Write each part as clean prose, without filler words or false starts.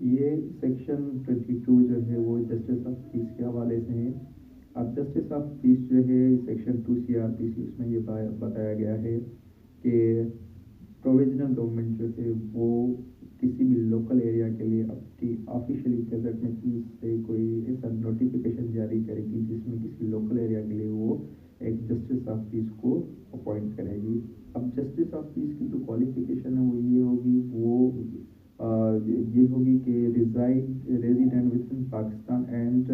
ये सेक्शन 22 जो है वो जस्टिस ऑफ पीस के हवाले से है। अब जस्टिस ऑफ पीस जो है सेक्शन 2 CRPC उसमें ये बताया गया है कि प्रोविजनल गवर्नमेंट जो है वो किसी भी लोकल एरिया के लिए अपनी ऑफिशियली गजट में से कोई ऐसा नोटिफिकेशन जारी करेगी जिसमें किसी लोकल एरिया के लिए वो एक जस्टिस ऑफ पीस को अपॉइंट करेगी। अब जस्टिस ऑफ पीस की जो क्वालिफिकेशन है वो ये होगी ये होगी कि resident with in Pakistan and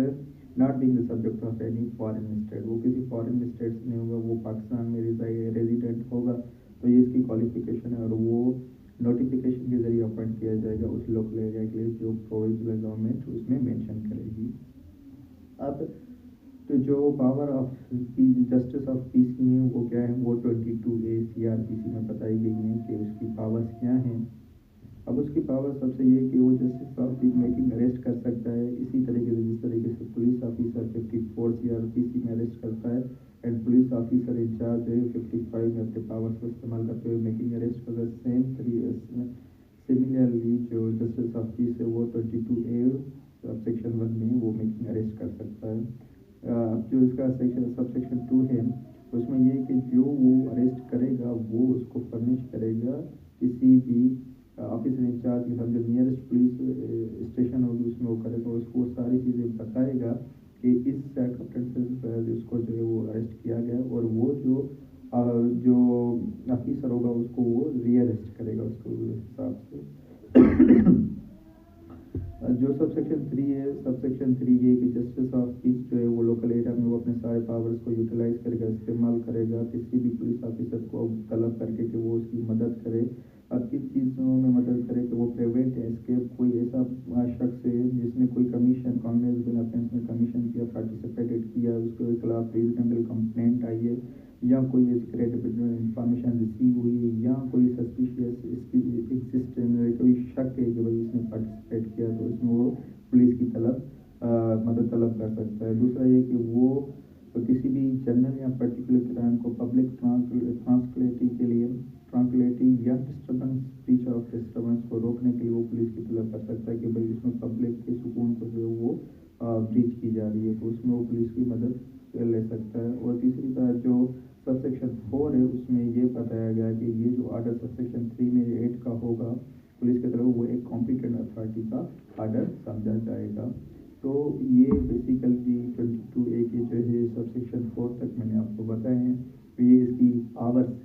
not being the subject of any foreign state. वो किसी फॉरेन स्टेट से नहीं होगा, वो पाकिस्तान में रेजिडेंट होगा, तो ये इसकी क्वालिफिकेशन है और वो नोटिफिकेशन के जरिए अपॉइंट किया जाएगा उस लोकल एरिया के लिए जो प्रोविंशियल गवर्नमेंट उसमें मेंशन करेगी। अब तो जो power of justice of peace की है वो क्या है, वो 22A CRPC में बताई गई है कि उसकी पावर्स क्या हैं। अब उसकी पावर सबसे ये कि वो justice of peace making arrest कर सकता है इसी तरीके से जिस तरीके से पुलिस ऑफिसर 54 CRPC में अरेस्ट करता है एंड पुलिस ऑफिसर इंचार्ज जो है 55 में अपने पावर्स को इस्तेमाल करते हुए मेकिंग अरेस्ट कर सेम सिमिलरली जो जस्टिस ऑफ पीस है वो 22A सेक्शन 1 में वो मेकिंग अरेस्ट कर सकता है। अब जो इसका सेक्शन 2 है उसमें ये कि जो वो अरेस्ट करेगा वो उसको फर्निश करेगा किसी भी ऑफिसर इंचार्ज के साथ जो नियरेस्ट पुलिस स्टेशन होगी उसमें वो करेगा, उसको सारी चीज़ें बताएगा कि इस सर्कमस्टेंसेस जिसको जो है वो अरेस्ट किया गया और वो जो ऑफिसर होगा उसको वो रीअरेस्ट करेगा उसको हिसाब से। जो सबसेक्शन 3 है, सबसेक्शन 3 ये कि जस्टिस ऑफ पीस जो है वो लोकल एरिया में वो अपने सारे पावर्स को यूटिलाइज करेगा, इस्तेमाल करेगा किसी भी पुलिस ऑफिसर को तलब करके कि वो उसकी मदद करे और किस चीज़ों में मदद करे कि वो प्रिवेंट एस्केप कोई ऐसा शख्स है जिसने कोई कमीशन कॉग्निजेबल ऑफेंस में कमीशन किया, पार्टिसिपेटेड किया, उसके खिलाफ रीजनेबल कंप्लेंट आई है या कोई सीक्रेट इंफॉर्मेशन रिसीव हुई है या कोई सस्पिशियस एग्जिस्टेंस कोई शक है कि भाई इसने पार्टिसिपेट किया तो उसमें वो पुलिस की मदद तलब कर सकता है। दूसरा ये कि वो किसी भी जनरल या पर्टिकुलर क्राइम को पब्लिक ट्रांसलेटिव या डिस्टर्बेंस ब्रीच ऑफ डिस्टर्बेंस को रोकने के लिए वो पुलिस की तलब कर सकता है कि भाई इसमें पब्लिक के सुकून को जो है वो ब्रीच की जा रही है तो उसमें वो पुलिस की मदद ले सकता है। और तीसरी बात जो सबसेक्शन 4 है उसमें ये बताया गया कि ये जो आर्डर सबसेक्शन 3 में 8 का होगा पुलिस की तरफ वो एक कॉम्पिटेंट अथॉरिटी का आर्डर समझा जाएगा। तो ये बेसिकली 22A के जो है सबसेक्शन 4 तक मैंने आपको बताए हैं, तो ये इसकी आवर्स